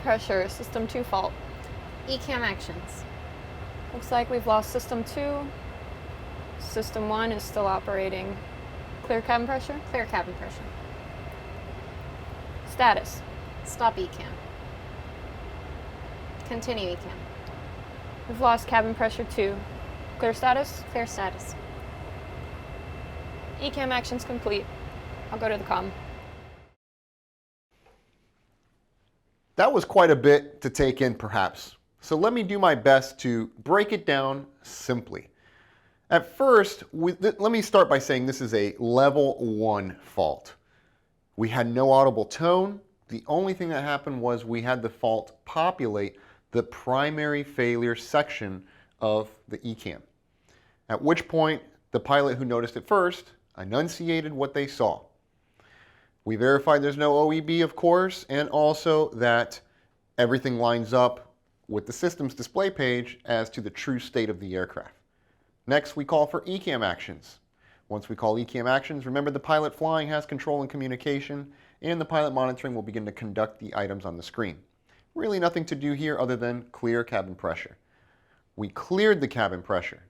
pressure, system 2 fault. ECAM actions. Looks like we've lost system 2. System 1 is still operating. Clear cabin pressure. Clear cabin pressure. Status. Stop ECAM. Continue ECAM. We've lost cabin pressure 2. Clear status. Clear status. ECAM actions complete. I'll go to the comm. That was quite a bit to take in, perhaps. So let me do my best to break it down simply. At first, let me start by saying this is a level 1 fault. We had no audible tone. The only thing that happened was we had the fault populate the primary failure section of the ECAM. At which point, the pilot who noticed it first enunciated what they saw. We verified there's no OEB, of course, and also that everything lines up with the system's display page as to the true state of the aircraft. Next, we call for ECAM actions. Once we call ECAM actions, remember the pilot flying has control and communication, and the pilot monitoring will begin to conduct the items on the screen. Really nothing to do here other than clear cabin pressure. We cleared the cabin pressure.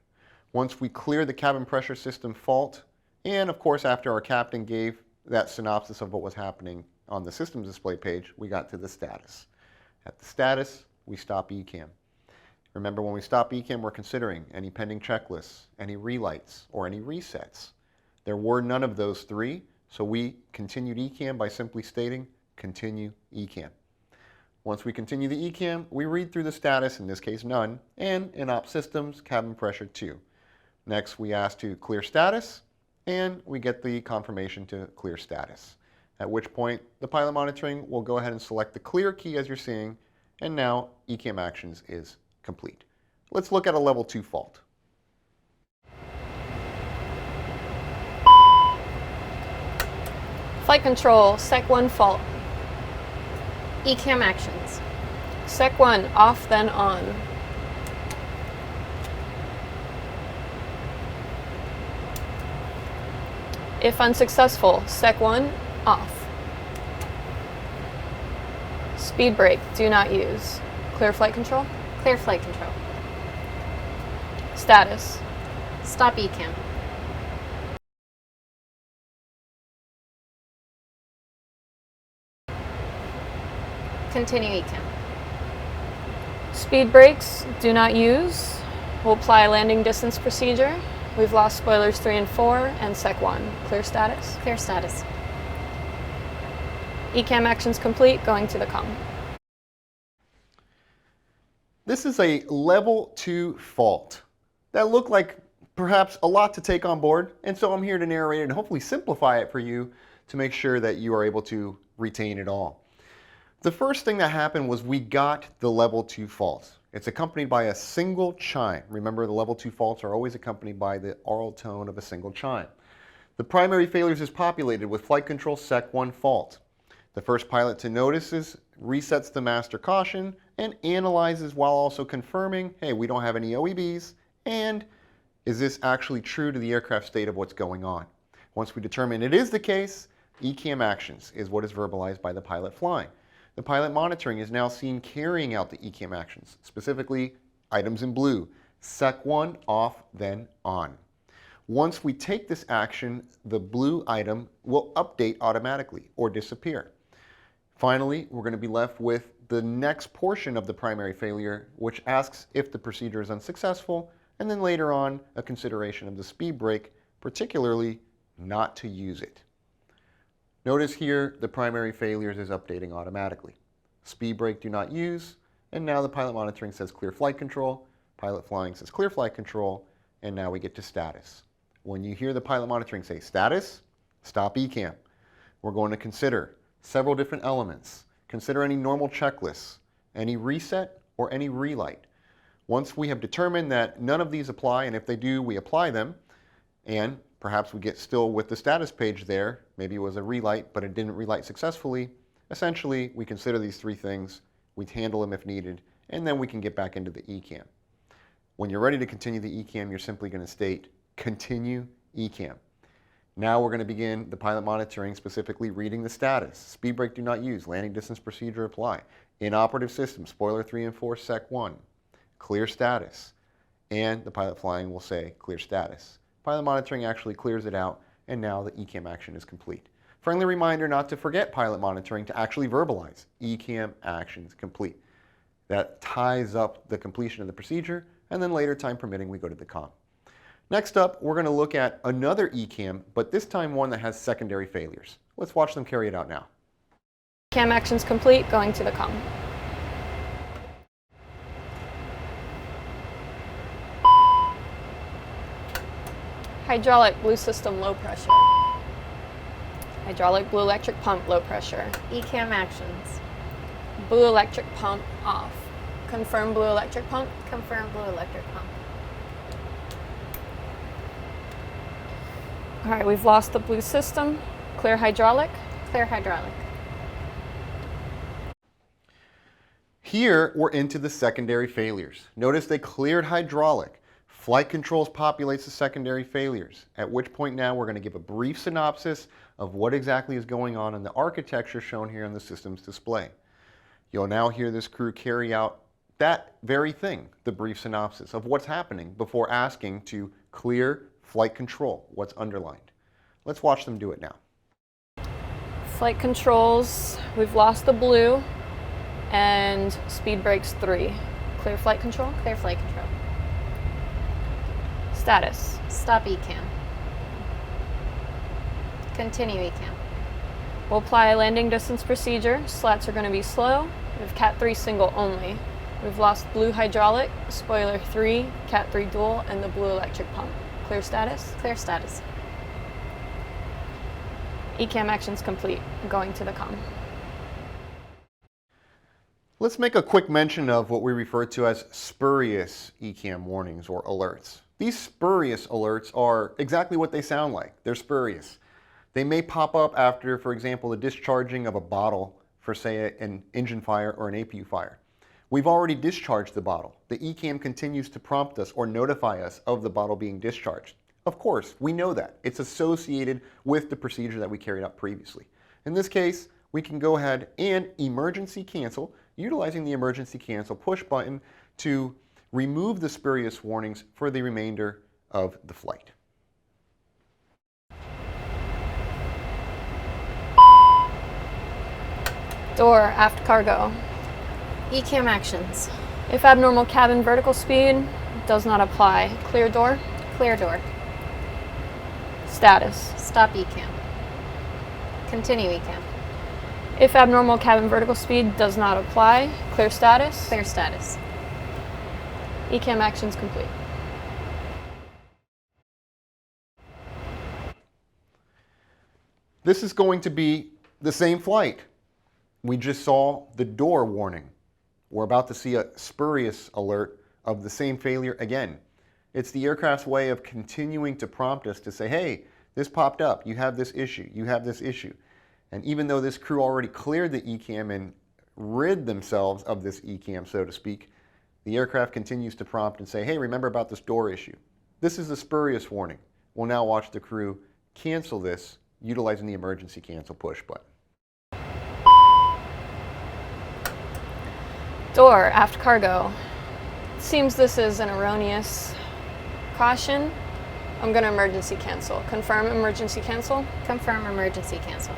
Once we cleared the cabin pressure system fault, and of course after our captain gave that synopsis of what was happening on the system's display page, we got to the status. At the status, we stop ECAM. Remember, when we stop ECAM, we're considering any pending checklists, any relights, or any resets. There were none of those three, so we continued ECAM by simply stating, continue ECAM. Once we continue the ECAM, we read through the status, in this case none, and in op systems, cabin pressure 2. Next, we ask to clear status, and we get the confirmation to clear status. At which point, the pilot monitoring will go ahead and select the clear key as you're seeing, and now ECAM actions is complete. Let's look at a level 2 fault. Flight control, Sec 1 fault. ECAM actions. Sec 1 off, then on. If unsuccessful, Sec 1 off. Speed brake, do not use. Clear flight control. Clear flight control. Status. Stop ECAM. Continue ECAM. Speed brakes, do not use. We'll apply landing distance procedure. We've lost spoilers 3 and 4 and Sec 1. Clear status. Clear status. ECAM actions complete, going to the comm. This is a level 2 fault. That looked like perhaps a lot to take on board, and so I'm here to narrate it and hopefully simplify it for you to make sure that you are able to retain it all. The first thing that happened was we got the level 2 fault. It's accompanied by a single chime. Remember, the level 2 faults are always accompanied by the aural tone of a single chime. The primary failures is populated with flight control Sec 1 fault. The first pilot to notice is resets the master caution and analyzes while also confirming, hey, we don't have any OEBs, and is this actually true to the aircraft state of what's going on? Once we determine it is the case, ECAM actions is what is verbalized by the pilot flying. The pilot monitoring is now seen carrying out the ECAM actions, specifically items in blue, Sec 1 off, then on. Once we take this action, the blue item will update automatically or disappear. Finally, we're going to be left with the next portion of the primary failure, which asks if the procedure is unsuccessful, and then later on, a consideration of the speed brake, particularly not to use it. Notice here, the primary failures is updating automatically. Speed brake do not use, and now the pilot monitoring says clear flight control, pilot flying says clear flight control, and now we get to status. When you hear the pilot monitoring say status, stop ECAM. We're going to consider several different elements. Consider any normal checklists, any reset, or any relight. Once we have determined that none of these apply, and if they do, we apply them, and perhaps we get still with the status page there, maybe it was a relight, but it didn't relight successfully. Essentially, we consider these three things, we handle them if needed, and then we can get back into the ECAM. When you're ready to continue the ECAM, you're simply going to state, continue ECAM. Now we're going to begin the pilot monitoring, specifically reading the status. Speed brake do not use. Landing distance procedure apply. Inoperative system, spoiler 3 and 4, sec 1. Clear status. And the pilot flying will say clear status. Pilot monitoring actually clears it out, and now the ECAM action is complete. Friendly reminder not to forget pilot monitoring to actually verbalize ECAM actions complete. That ties up the completion of the procedure, and then later, time permitting, we go to the COM. Next up, we're going to look at another ECAM, but this time one that has secondary failures. Let's watch them carry it out now. ECAM actions complete, going to the COM. Hydraulic blue system low pressure. Hydraulic blue electric pump low pressure. ECAM actions. Blue electric pump off. Confirm blue electric pump. Confirm blue electric pump. All right, we've lost the blue system. Clear hydraulic. Clear hydraulic. Here, we're into the secondary failures. Notice they cleared hydraulic. Flight controls populates the secondary failures, at which point now we're going to give a brief synopsis of what exactly is going on in the architecture shown here on the system's display. You'll now hear this crew carry out that very thing, the brief synopsis of what's happening before asking to clear flight control, what's underlined. Let's watch them do it now. Flight controls, we've lost the blue, and speed brakes 3. Clear flight control. Clear flight control. Status. Stop ECAM. Continue ECAM. We'll apply a landing distance procedure. Slats are going to be slow. We have Cat 3 single only. We've lost blue hydraulic, spoiler 3, Cat 3 dual, and the blue electric pump. Clear status. Clear status. ECAM actions complete. Going to the COM. Let's make a quick mention of what we refer to as spurious ECAM warnings or alerts. These spurious alerts are exactly what they sound like. They're spurious. They may pop up after, for example, the discharging of a bottle for, say, an engine fire or an APU fire. We've already discharged the bottle. The ECAM continues to prompt us or notify us of the bottle being discharged. Of course, we know that. It's associated with the procedure that we carried out previously. In this case, we can go ahead and emergency cancel, utilizing the emergency cancel push button to remove the spurious warnings for the remainder of the flight. Door aft cargo. ECAM actions. If abnormal cabin vertical speed does not apply, clear door. Clear door. Status. Stop ECAM. Continue ECAM. If abnormal cabin vertical speed does not apply, clear status. Clear status. ECAM actions complete. This is going to be the same flight. We just saw the door warning. We're about to see a spurious alert of the same failure again. It's the aircraft's way of continuing to prompt us to say, hey, this popped up, you have this issue, you have this issue. And even though this crew already cleared the ECAM and rid themselves of this ECAM, so to speak, the aircraft continues to prompt and say, hey, remember about this door issue. This is a spurious warning. We'll now watch the crew cancel this utilizing the emergency cancel push button. Door aft cargo. Seems this is an erroneous caution. I'm going to emergency cancel. Confirm emergency cancel. Confirm emergency cancel.